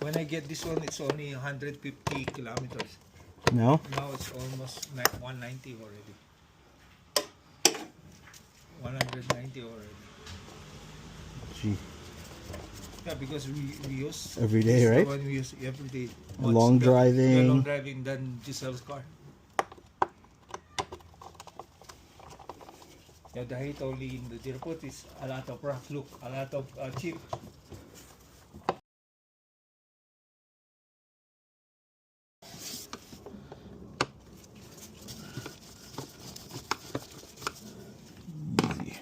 When I get this one, it's only 150 kilometers. No? Now it's almost 190 already. 190 already. Gee. Yeah, because we use Every day, right? When we use every day. Long driving. Yeah, long driving than Giselle's car. Yeah, the height only in the airport is a lot of rock. Look, a lot of chip. Easy.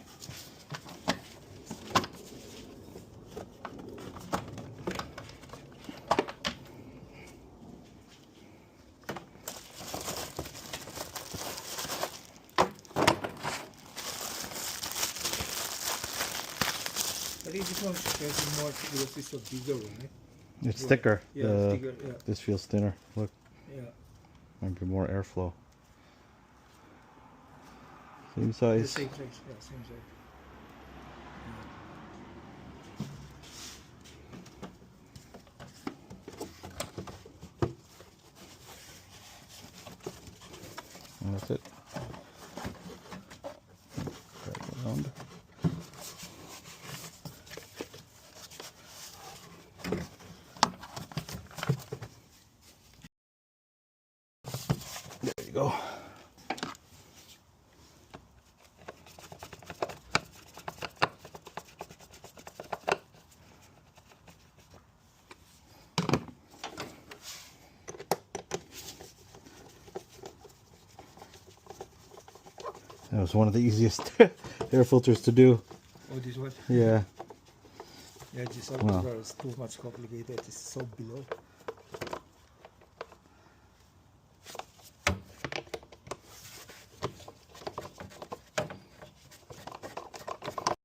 I think this one is more because it's a bigger one, right? It's thicker. Yeah, it's thicker, yeah. This feels thinner. Look, Yeah. might be more airflow. Same size. The same size, yeah, same size. And that's it. Drag it around. There you go. That was one of the easiest air filters to do. Oh, this one? Yeah. Yeah, this one Wow. is too much complicated. It's so below.